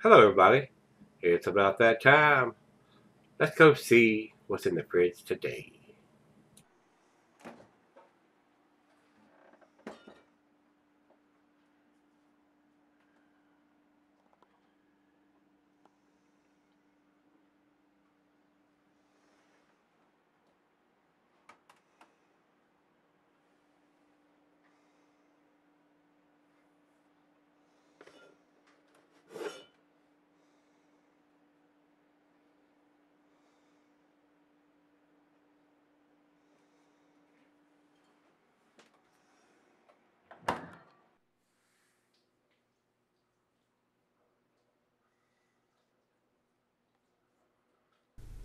Hello, everybody. It's about that time. Let's go see what's in the fridge today.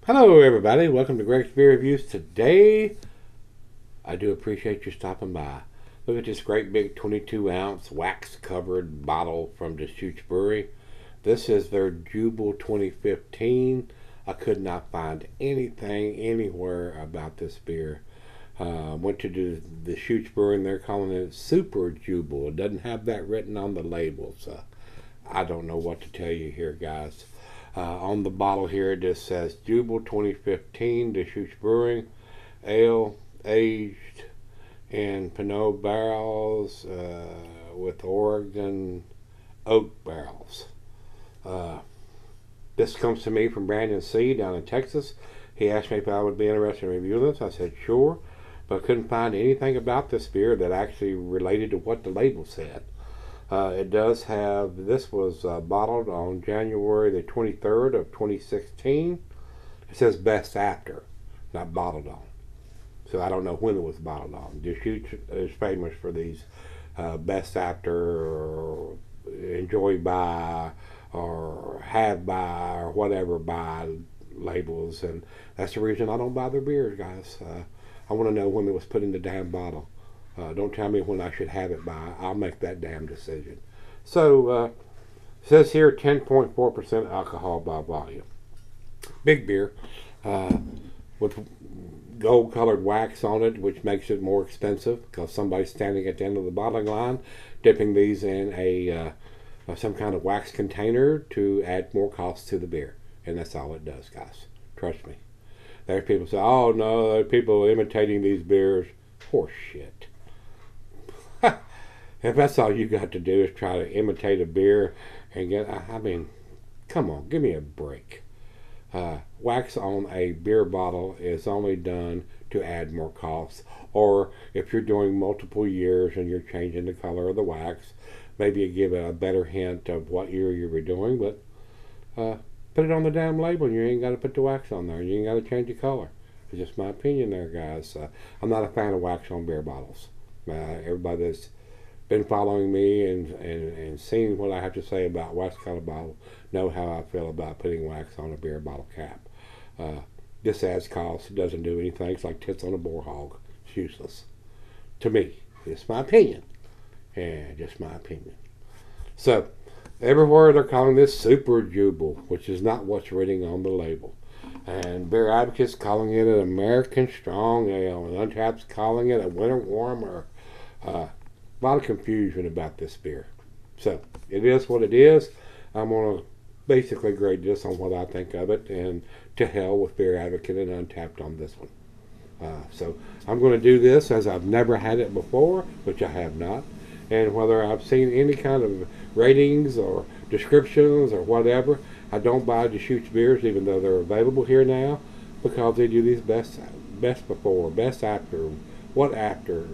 Hello, everybody. Welcome to Gregsbeerreviews. Today, I do appreciate you stopping by. Look at this great big 22-ounce wax-covered bottle from Deschutes Brewery. This is their Jubel 2015. I could not find anything anywhere about this beer. Went to the Deschutes Brewery and they're calling it Super Jubel. It doesn't have that written on the label, so I don't know what to tell you here, guys. On the bottle here, it just says Jubel 2015 Deschutes Brewing Ale aged in Pinot barrels with Oregon oak barrels. This comes to me from Brandon C. down in Texas. He asked me if I would be interested in reviewing this. I said sure, but I couldn't find anything about this beer that actually related to what the label said. It does have, this was bottled on January the 23rd of 2016. It says best after, not bottled on. So I don't know when it was bottled on. Deschutes is famous for these best after, or enjoy by, or have by, or whatever by labels. And that's the reason I don't buy their beers, guys. I want to know when it was put in the damn bottle. Don't tell me when I should have it by. I'll make that damn decision. So, it says here 10.4% alcohol by volume. Big beer with gold colored wax on it, which makes it more expensive because somebody's standing at the end of the bottling line dipping these in a some kind of wax container to add more cost to the beer. And that's all it does, guys. Trust me. There's people say, oh no, there are people imitating these beers. Horse shit. If that's all you got to do is try to imitate a beer and get, I mean, come on, give me a break. Wax on a beer bottle is only done to add more cost. Or if you're doing multiple years and you're changing the color of the wax, maybe you give it a better hint of what year you were doing, but put it on the damn label and you ain't got to put the wax on there. You ain't got to change the color. It's just my opinion there, guys. I'm not a fan of wax on beer bottles. Everybody that's been following me and seeing what I have to say about wax colored bottle know how I feel about putting wax on a beer bottle cap. This adds cost. It doesn't do anything. It's like tits on a boar hog. It's useless. To me. It's my opinion. Yeah, just my opinion. So, everywhere they're calling this Super Jubel, which is not what's written on the label. And Beer Advocates calling it an American Strong Ale, and Untapped's calling it a Winter Warmer. A lot of confusion about this beer. So, it is what it is. I'm going to basically grade this on what I think of it, and to hell with Beer Advocate and Untapped on this one. So, I'm going to do this as I've never had it before, which I have not. And whether I've seen any kind of ratings or descriptions or whatever, I don't buy Deschutes beers, even though they're available here now, because they do these best before, best after, what after.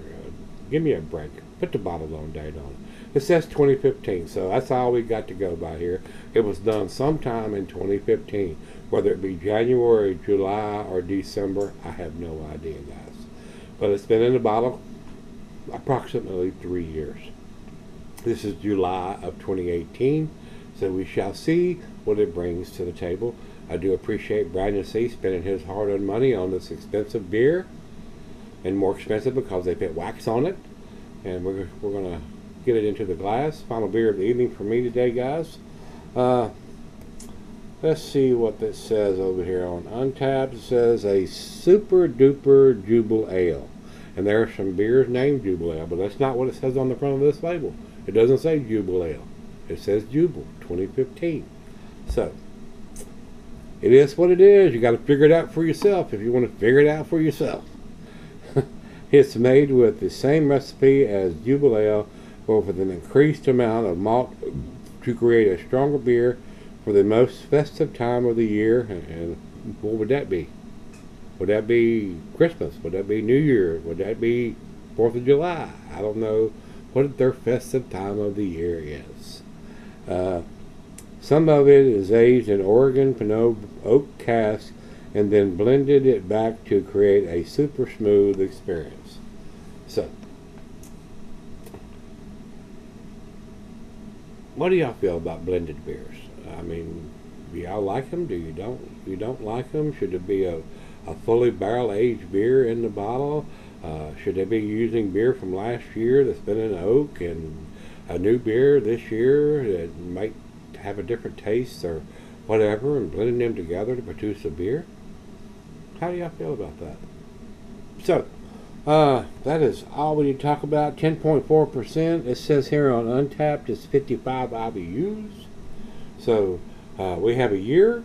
Give me a break. Put the bottle on date on it. It says 2015, so that's all we got to go by here. It was done sometime in 2015. Whether it be January, July, or December, I have no idea, guys. But it's been in the bottle approximately 3 years. This is July of 2018, so we shall see what it brings to the table. I do appreciate Brandon C. spending his hard-earned money on this expensive beer, and more expensive because they put wax on it. And we're going to get it into the glass. Final beer of the evening for me today, guys. Let's see what this says over here on Untapped. It says a Super Duper Jubel Ale. And there are some beers named Jubel Ale, but that's not what it says on the front of this label. It doesn't say Jubel Ale. It says Jubel 2015. So, it is what it is. You got to figure it out for yourself if you want to figure it out for yourself. It's made with the same recipe as Jubel Ale, but with an increased amount of malt to create a stronger beer for the most festive time of the year. And what would that be? Would that be Christmas? Would that be New Year? Would that be 4th of July? I don't know what their festive time of the year is. Some of it is aged in Oregon Pinot oak cask and then blended it back to create a super smooth experience. So, what do y'all feel about blended beers? I mean, do y'all like them? Do you don't? You don't like them? Should it be a fully barrel-aged beer in the bottle? Should they be using beer from last year that's been in oak and a new beer this year that might have a different taste or whatever, and blending them together to produce a beer? How do y'all feel about that? So, that is all we need to talk about. 10.4%. It says here on Untapped it's 55 IBUs. So, we have a year,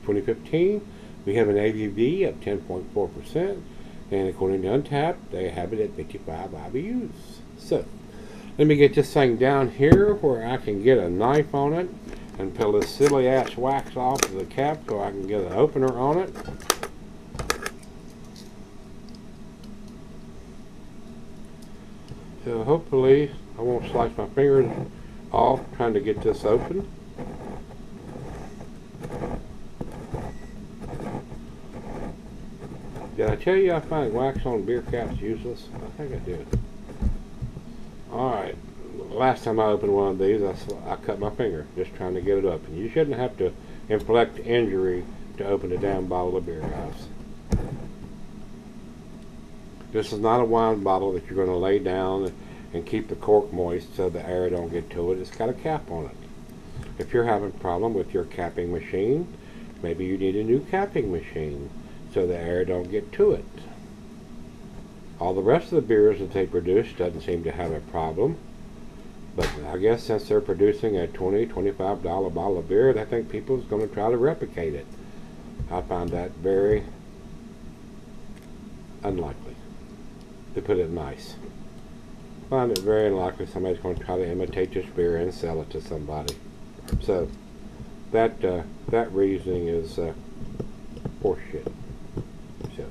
2015. We have an ABV of 10.4%. And according to Untapped, they have it at 55 IBUs. So, let me get this thing down here where I can get a knife on it and peel this silly ass wax off of the cap so I can get an opener on it. So hopefully I won't slice my fingers off trying to get this open. Did I tell you I find wax on beer caps useless? I think I did. Alright, last time I opened one of these I cut my finger just trying to get it open. You shouldn't have to inflict injury to open a damn bottle of beer, guys. This is not a wine bottle that you're going to lay down and keep the cork moist so the air don't get to it. It's got a cap on it. If you're having a problem with your capping machine, maybe you need a new capping machine so the air don't get to it. All the rest of the beers that they produce doesn't seem to have a problem. But I guess since they're producing a $20, $25 bottle of beer, I think people's going to try to replicate it. I find that very unlikely, to put it nice. I find it very unlikely somebody's going to try to imitate this beer and sell it to somebody. So that reasoning is horseshit. So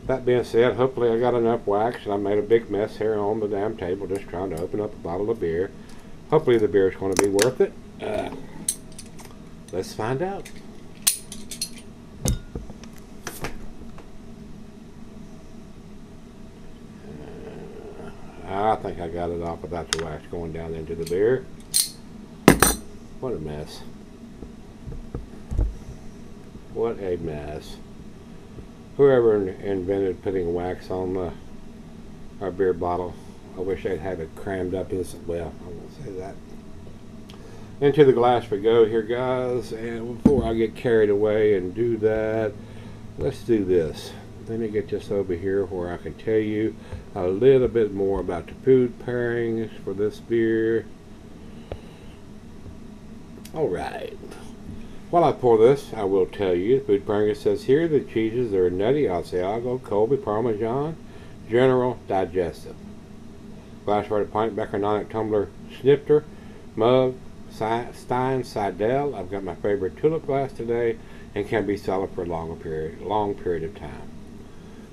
that being said, hopefully I got enough wax, and I made a big mess here on the damn table just trying to open up a bottle of beer. Hopefully the beer is going to be worth it. Let's find out. I think I got it off without the wax going down into the beer. What a mess. What a mess. Whoever invented putting wax on our beer bottle, I wish they'd have it crammed up as well. I won't say that. Into the glass we go here, guys. And before I get carried away and do that, let's do this. Let me get this over here where I can tell you a little bit more about the food pairings for this beer. Alright. While I pour this, I will tell you the food pairing. It says here the cheeses are nutty, Asiago, Colby, Parmesan, General, Digestive. Glassware, pint, becker, nonic, tumbler, snifter, mug, Stein, Seidel. I've got my favorite tulip glass today and can be solid for a long period of time.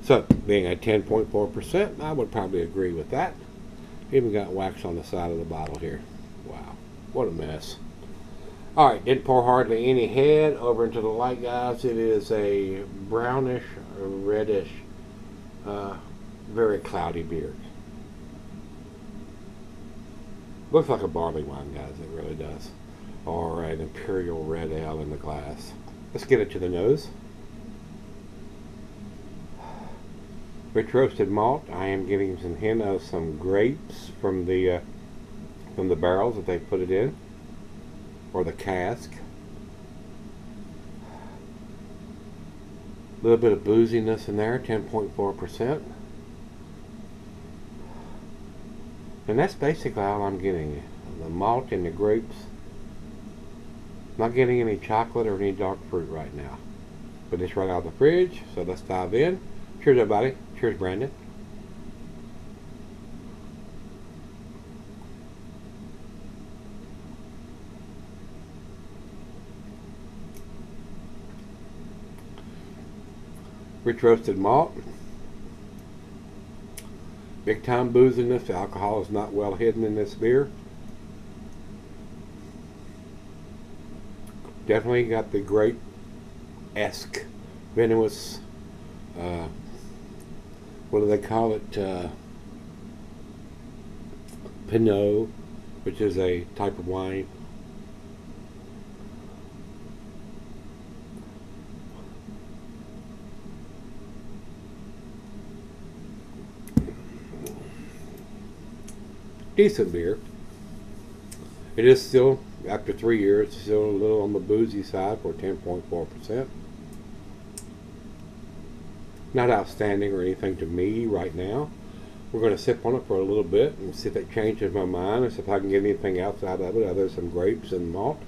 So, being at 10.4%, I would probably agree with that. Even got wax on the side of the bottle here. Wow, what a mess. Alright, didn't pour hardly any head. Over into the light, guys, it is a brownish, reddish, very cloudy beer. Looks like a barley wine, guys, it really does. Or an imperial red ale in the glass. Let's get it to the nose. Rich roasted malt. I am getting some hint of some grapes from the barrels that they put it in, or the cask. A little bit of booziness in there, 10.4%, and that's basically all I'm getting. The malt and the grapes Not getting any chocolate or any dark fruit right now. But it's right out of the fridge, so let's dive in. Cheers, everybody. Cheers, Brandon. Rich roasted malt. Big time booziness. The alcohol is not well hidden in this beer. Definitely got the grape-esque, venomous, what do they call it? Pinot, which is a type of wine. Decent beer. It is still, after 3 years, still a little on the boozy side for 10.4%. Not outstanding or anything to me right now. We're going to sip on it for a little bit and see if it changes my mind and see if I can get anything else out of it other than some grapes and malt.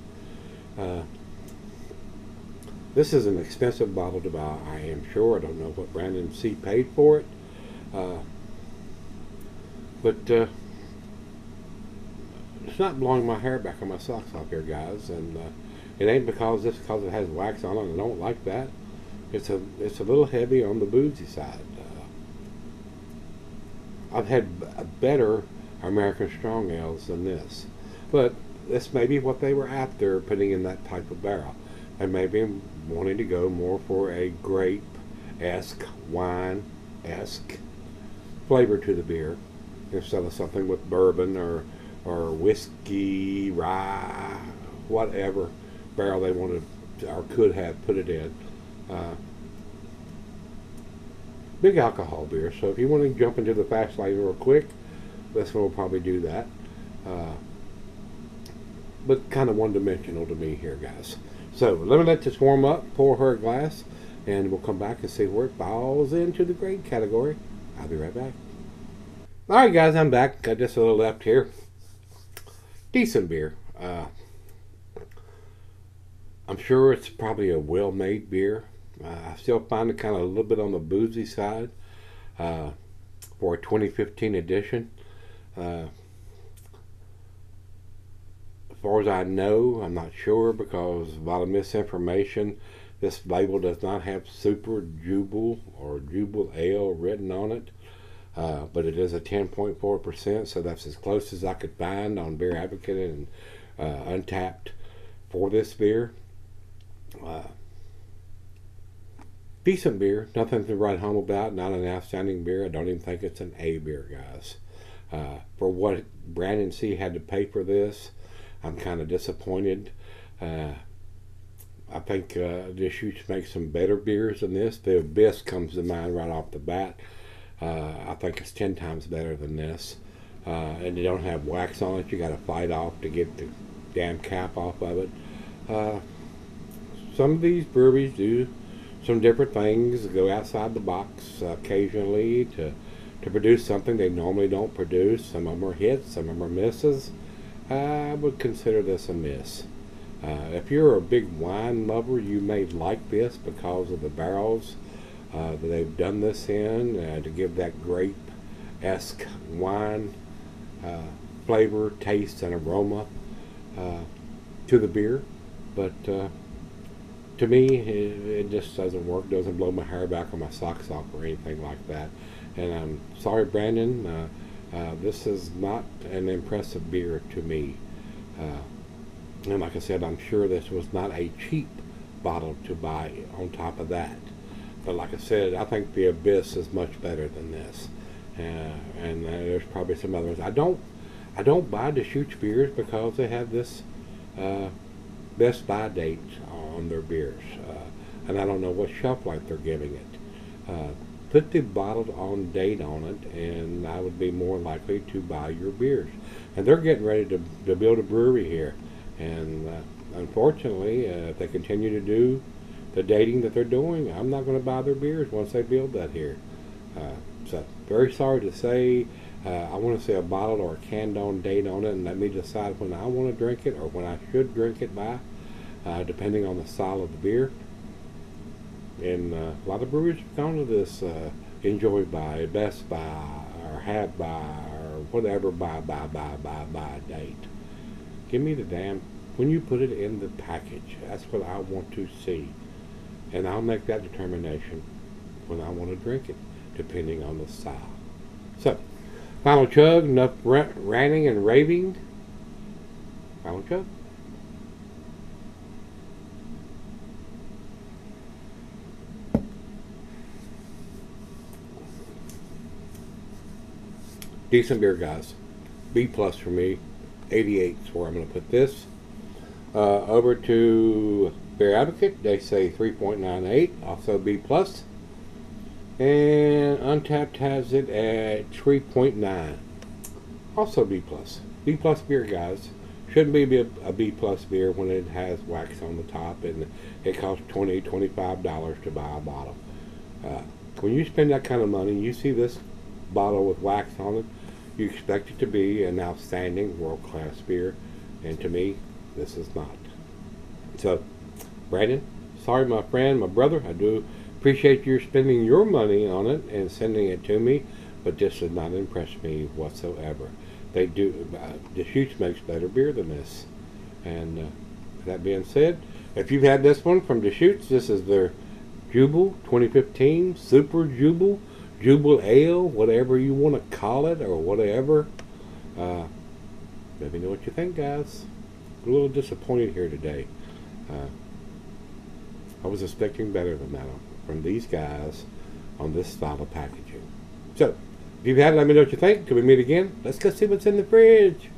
This is an expensive bottle to buy, I am sure. I don't know what Brandon C. paid for it. But it's not blowing my hair back on my socks off here, guys, and it ain't because it has wax on it. I don't like that. It's a little heavy on the boozy side. I've had better American strong ales than this, but this may be what they were after putting in that type of barrel. They may be wanting to go more for a grape-esque, wine-esque flavor to the beer instead of something with bourbon or whiskey, rye, whatever barrel they wanted or could have put it in. Big alcohol beer, so if you want to jump into the fast lane real quick, this one will probably do that. But kind of one-dimensional to me here, guys. So let me let this warm up, pour her a glass, and we'll come back and see where it falls into the grade category. I'll be right back. Alright, guys, I'm back. Got just a little left here. Decent beer. I'm sure it's probably a well-made beer. I still find it kind of a little bit on the boozy side for a 2015 edition. As far as I know, I'm not sure because of a lot of misinformation. This label does not have Super Jubel or Jubel Ale written on it. But it is a 10.4%, so that's as close as I could find on Beer Advocate and Untapped for this beer. Decent beer, nothing to write home about, not an outstanding beer. I don't even think it's an A beer, guys. For what Brandon C. had to pay for this, I'm kind of disappointed. I think Deschutes makes some better beers than this. The Abyss comes to mind right off the bat. I think it's 10 times better than this. And they don't have wax on it. You got to fight off to get the damn cap off of it. Some of these breweries do some different things, go outside the box occasionally to produce something they normally don't produce. Some of them are hits, some of them are misses. I would consider this a miss. If you're a big wine lover, you may like this because of the barrels that they've done this in to give that grape-esque wine flavor, taste, and aroma to the beer. But to me, it just doesn't work. Doesn't blow my hair back or my socks off or anything like that. And I'm sorry, Brandon. This is not an impressive beer to me. And like I said, I'm sure this was not a cheap bottle to buy on top of that. But like I said, I think the Abyss is much better than this. And there's probably some others. I don't buy Deschutes beers because they have this best buy date on their beers. And I don't know what shelf life they're giving it. Put the bottled on date on it, and I would be more likely to buy your beers. And they're getting ready to build a brewery here. And unfortunately, if they continue to do the dating that they're doing, I'm not going to buy their beers once they build that here. So very sorry to say, I want to see a bottle or a canned on date on it and let me decide when I want to drink it or when I should drink it by. depending on the style of the beer. And a lot of breweries have gone to this enjoy by, best by, or have by, or whatever by date. Give me the damn, when you put it in the package, that's what I want to see. And I'll make that determination when I want to drink it, depending on the style. So, final chug, enough ranting and raving. Final chug. Decent beer, guys. B plus for me. 88 is where I'm going to put this. Over to Beer Advocate, they say 3.98, also B plus. And Untapped has it at 3.9, also B plus. B plus beer, guys. Shouldn't be a B plus beer when it has wax on the top and it costs $20, $25 to buy a bottle. When you spend that kind of money, you see this bottle with wax on it, you expect it to be an outstanding world-class beer, and to me, this is not. So, Brandon, sorry my friend, my brother, I do appreciate you spending your money on it and sending it to me, but this did not impress me whatsoever. They do, Deschutes makes better beer than this. And that being said, if you've had this one from Deschutes, this is their Jubel 2015 Super Jubel, Jubel Ale, whatever you want to call it, or whatever. Let me know what you think, guys. A little disappointed here today. I was expecting better than that from these guys on this style of packaging. So, if you've had it, let me know what you think. Till we meet again, let's go see what's in the fridge.